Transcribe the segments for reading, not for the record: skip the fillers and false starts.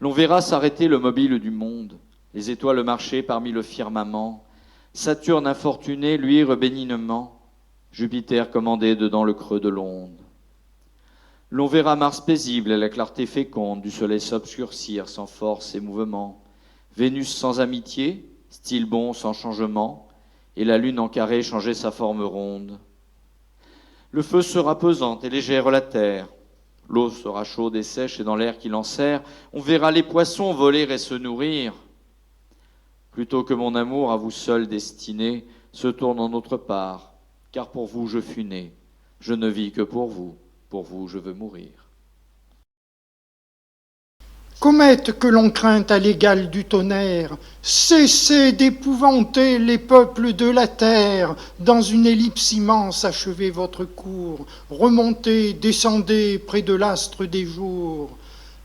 L'on verra s'arrêter le mobile du monde, les étoiles marcher parmi le firmament, Saturne infortuné luire bénignement, Jupiter commander dedans le creux de l'onde. L'on verra Mars paisible et la clarté féconde du soleil s'obscurcir sans force et mouvement, Vénus sans amitié, style bon sans changement, et la lune en carré changer sa forme ronde. Le feu sera pesant et légère la terre, l'eau sera chaude et sèche et dans l'air qui l'enserre, on verra les poissons voler et se nourrir. Plutôt que mon amour à vous seul destiné se tourne en autre part, car pour vous je fus né, je ne vis que pour vous je veux mourir. Comète que l'on craint à l'égal du tonnerre, cessez d'épouvanter les peuples de la terre, dans une ellipse immense achevez votre cours, remontez, descendez près de l'astre des jours,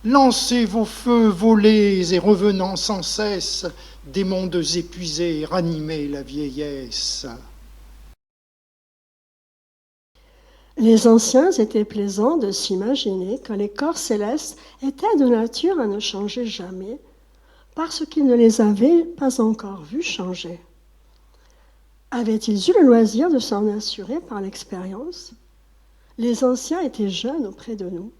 lancez vos feux volés et revenant sans cesse, des mondes épuisés, ranimez la vieillesse. Les anciens étaient plaisants de s'imaginer que les corps célestes étaient de nature à ne changer jamais, parce qu'ils ne les avaient pas encore vus changer. Avaient-ils eu le loisir de s'en assurer par l'expérience ? Les anciens étaient jeunes auprès de nous.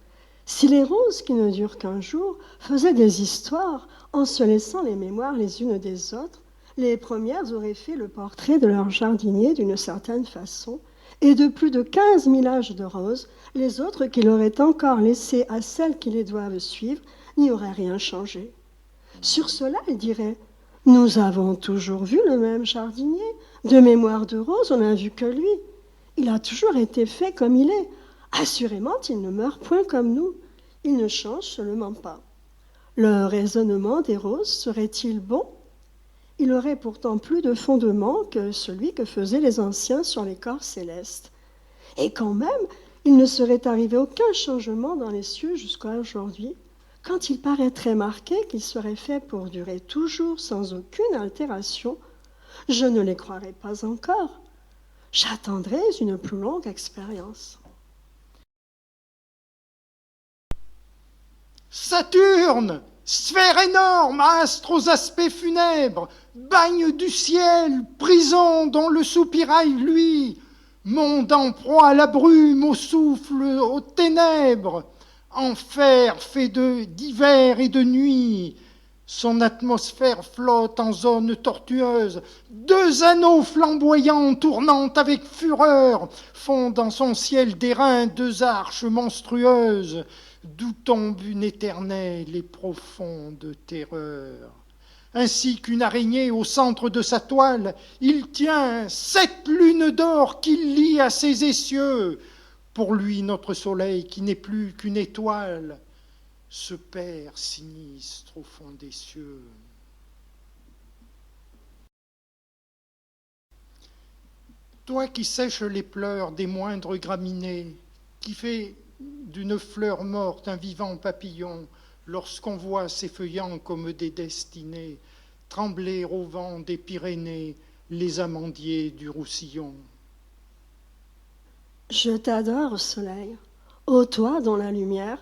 Si les roses qui ne durent qu'un jour faisaient des histoires en se laissant les mémoires les unes des autres, les premières auraient fait le portrait de leur jardinier d'une certaine façon, et de plus de 15 000 âges de roses, les autres qui l'auraient encore laissé à celles qui les doivent suivre n'y auraient rien changé. Sur cela, ils diraient « Nous avons toujours vu le même jardinier, de mémoire de roses, on n'a vu que lui. Il a toujours été fait comme il est. Assurément, il ne meurt point comme nous. Il ne change seulement pas. Le raisonnement des roses serait-il bon ? Il aurait pourtant plus de fondement que celui que faisaient les anciens sur les corps célestes. Et quand même, il ne serait arrivé aucun changement dans les cieux jusqu'à aujourd'hui, quand il paraîtrait marqué qu'il serait fait pour durer toujours sans aucune altération. Je ne les croirais pas encore. J'attendrai une plus longue expérience. Saturne, sphère énorme, astre aux aspects funèbres, bagne du ciel, prison dont le soupirail luit, monde en proie à la brume, au souffle, aux ténèbres, enfer fait d'hiver et de nuit, son atmosphère flotte en zone tortueuse, 2 anneaux flamboyants tournant avec fureur font dans son ciel d'airain 2 arches monstrueuses, d'où tombe une éternelle et profonde terreur. Ainsi qu'une araignée au centre de sa toile, il tient 7 lunes d'or qu'il lie à ses essieux. Pour lui, notre soleil, qui n'est plus qu'une étoile, se perd sinistre au fond des cieux. Toi qui sèches les pleurs des moindres graminées, qui fais d'une fleur morte un vivant papillon, lorsqu'on voit s'effeuillant comme des destinées, trembler au vent des Pyrénées les amandiers du Roussillon. Je t'adore, soleil, ô toi dont la lumière,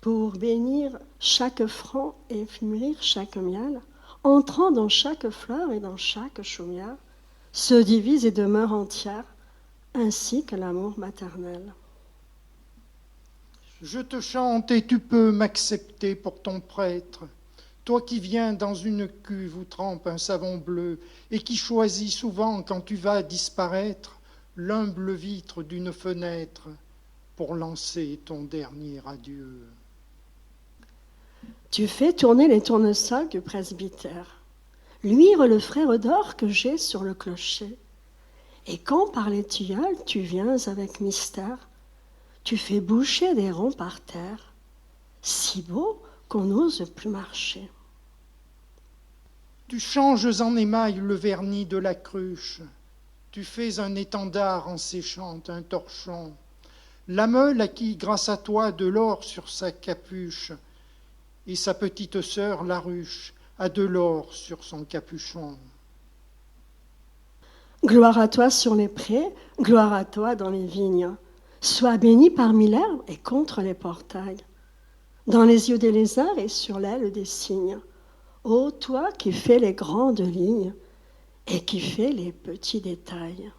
pour bénir chaque front et mûrir chaque miel, entrant dans chaque fleur et dans chaque chaumière, se divise et demeure entière, ainsi que l'amour maternel. Je te chante et tu peux m'accepter pour ton prêtre, toi qui viens dans une cuve où trempe un savon bleu et qui choisis souvent, quand tu vas disparaître, l'humble vitre d'une fenêtre pour lancer ton dernier adieu. Tu fais tourner les tournesols du presbytère, luire le frère d'or que j'ai sur le clocher, et quand par les tilleuls tu viens avec mystère, tu fais boucher des ronds par terre, si beau qu'on n'ose plus marcher. Tu changes en émail le vernis de la cruche, tu fais un étendard en séchant un torchon, la meule a qui, grâce à toi, de l'or sur sa capuche, et sa petite sœur, la ruche, a de l'or sur son capuchon. Gloire à toi sur les prés, gloire à toi dans les vignes. Sois béni parmi l'herbe et contre les portails. dans les yeux des lézards et sur l'aile des cygnes. Ô toi qui fais les grandes lignes et qui fais les petits détails.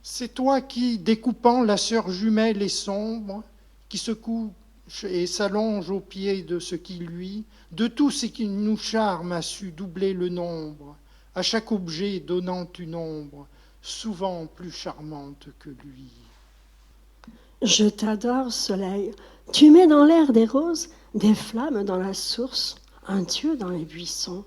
C'est toi qui, découpant la sœur jumelle et sombre, qui se couche et s'allonge au pied de ce qui luit, de tout ce qui nous charme a su doubler le nombre, à chaque objet donnant une ombre, souvent plus charmante que lui. Je t'adore, soleil. Tu mets dans l'air des roses, des flammes dans la source, un dieu dans les buissons.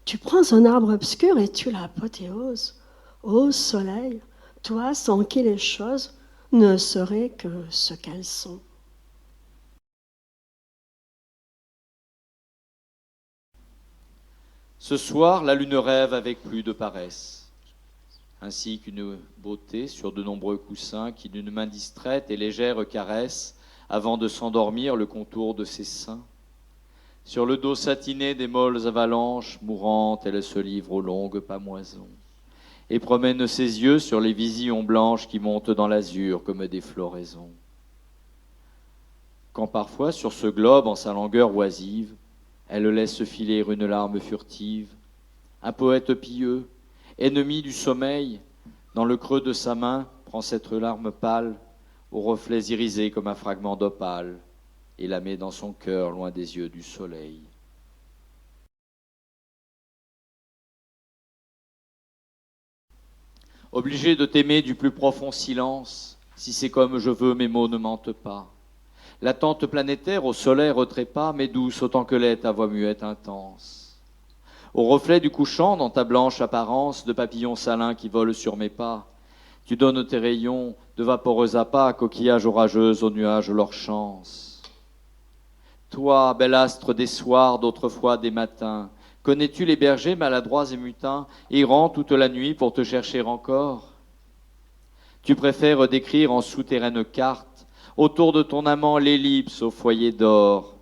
Tu prends un arbre obscur et tu l'apothéoses. Ô soleil, toi sans qui les choses ne seraient que ce qu'elles sont. Ce soir, la lune rêve avec plus de paresse, ainsi qu'une beauté sur de nombreux coussins qui d'une main distraite et légère caresse, avant de s'endormir, le contour de ses seins. Sur le dos satiné des molles avalanches, mourante, elle se livre aux longues pâmoisons et promène ses yeux sur les visions blanches qui montent dans l'azur comme des floraisons. Quand parfois, sur ce globe, en sa langueur oisive, elle laisse filer une larme furtive, un poète pieux, ennemi du sommeil, dans le creux de sa main, prend cette larme pâle, aux reflets irisés comme un fragment d'opale, et la met dans son cœur loin des yeux du soleil. Obligé de t'aimer du plus profond silence, si c'est comme je veux, mes mots ne mentent pas. L'attente planétaire au solaire trépas, mais douce autant que l'est ta voix muette intense. Au reflet du couchant, dans ta blanche apparence de papillon salin qui vole sur mes pas, tu donnes tes rayons de vaporeux appâts, coquillages orageux aux nuages leur chance. Toi, bel astre des soirs, d'autrefois des matins, connais-tu les bergers maladroits et mutins, errant toute la nuit pour te chercher encore? Tu préfères décrire en souterraine carte autour de ton amant l'ellipse au foyer d'or,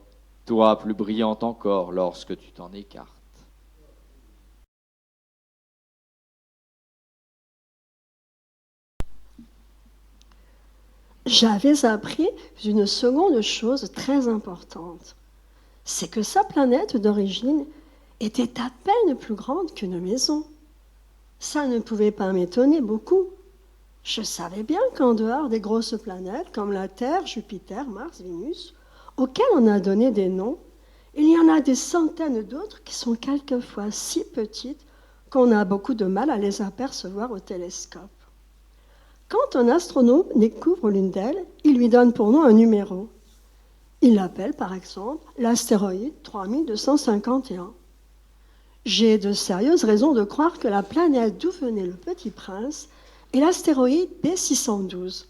toi plus brillante encore lorsque tu t'en écartes. J'avais appris une seconde chose très importante, c'est que sa planète d'origine était à peine plus grande qu'une maison. Ça ne pouvait pas m'étonner beaucoup. Je savais bien qu'en dehors des grosses planètes comme la Terre, Jupiter, Mars, Vénus, auxquelles on a donné des noms, il y en a des centaines d'autres qui sont quelquefois si petites qu'on a beaucoup de mal à les apercevoir au télescope. Quand un astronome découvre l'une d'elles, il lui donne pour nom un numéro. Il l'appelle par exemple l'astéroïde 3251. J'ai de sérieuses raisons de croire que la planète d'où venait le Petit Prince est l'astéroïde B612.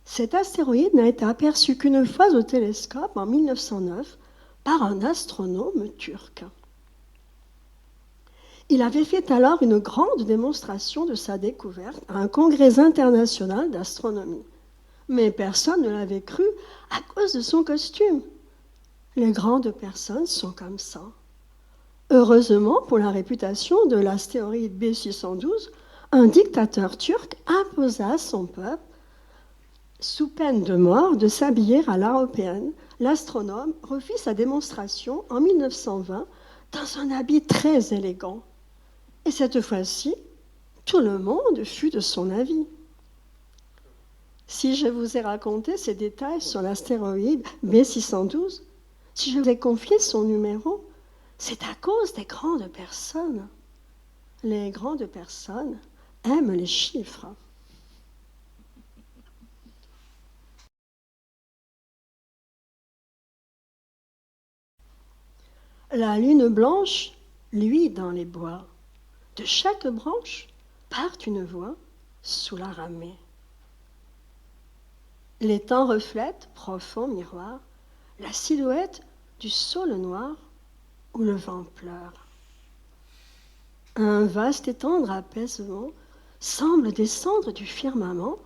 Cet astéroïde n'a été aperçu qu'une fois au télescope en 1909 par un astronome turc. Il avait fait alors une grande démonstration de sa découverte à un congrès international d'astronomie. Mais personne ne l'avait cru à cause de son costume. Les grandes personnes sont comme ça. Heureusement pour la réputation de l'astéroïde B612, un dictateur turc imposa à son peuple, sous peine de mort, de s'habiller à l'européenne. L'astronome refit sa démonstration en 1920 dans un habit très élégant. Et cette fois-ci, tout le monde fut de son avis. Si je vous ai raconté ces détails sur l'astéroïde B612, si je vous ai confié son numéro, c'est à cause des grandes personnes. Les grandes personnes aiment les chiffres. La lune blanche luit dans les bois. De chaque branche part une voix sous la ramée. L'étang reflète, profond miroir, la silhouette du saule noir où le vent pleure. Un vaste et tendre apaisement semble descendre du firmament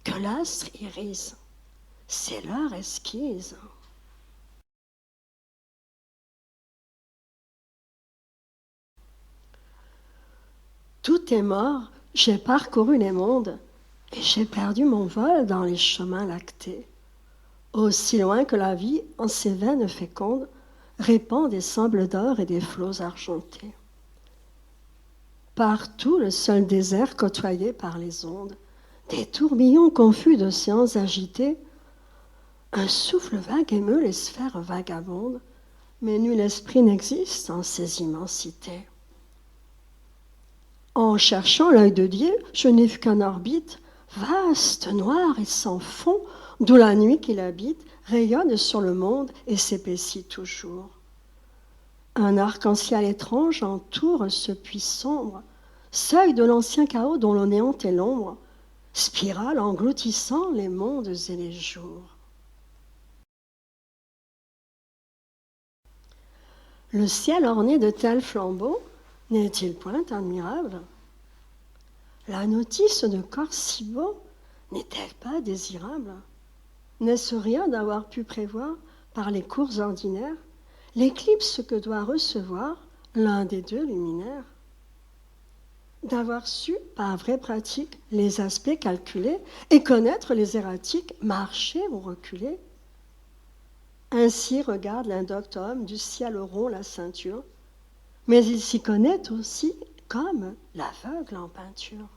que l'astre irise. C'est l'heure esquisse. Tout est mort, j'ai parcouru les mondes et j'ai perdu mon vol dans les chemins lactés. aussi loin que la vie, en ses veines fécondes, répand des sables d'or et des flots argentés. Partout le seul désert côtoyé par les ondes, des tourbillons confus d'océans agités, un souffle vague émeut les sphères vagabondes, mais nul esprit n'existe en ces immensités. En cherchant l'œil de Dieu, je n'ai vu qu'un orbite, vaste, noir et sans fond, d'où la nuit qui l'habite rayonne sur le monde et s'épaissit toujours. Un arc-en-ciel étrange entoure ce puits sombre, seuil de l'ancien chaos dont le néant est l'ombre, spirale engloutissant les mondes et les jours. Le ciel orné de tels flambeaux n'est-il point admirable? La notice de corps si beau n'est-elle pas désirable? N'est-ce rien d'avoir pu prévoir, par les cours ordinaires, l'éclipse que doit recevoir l'un des deux luminaires? D'avoir su, par vraie pratique, les aspects calculés et connaître les erratiques, marcher ou reculer? Ainsi regarde l'indoct homme du ciel rond la ceinture, mais il s'y connaît aussi comme l'aveugle en peinture.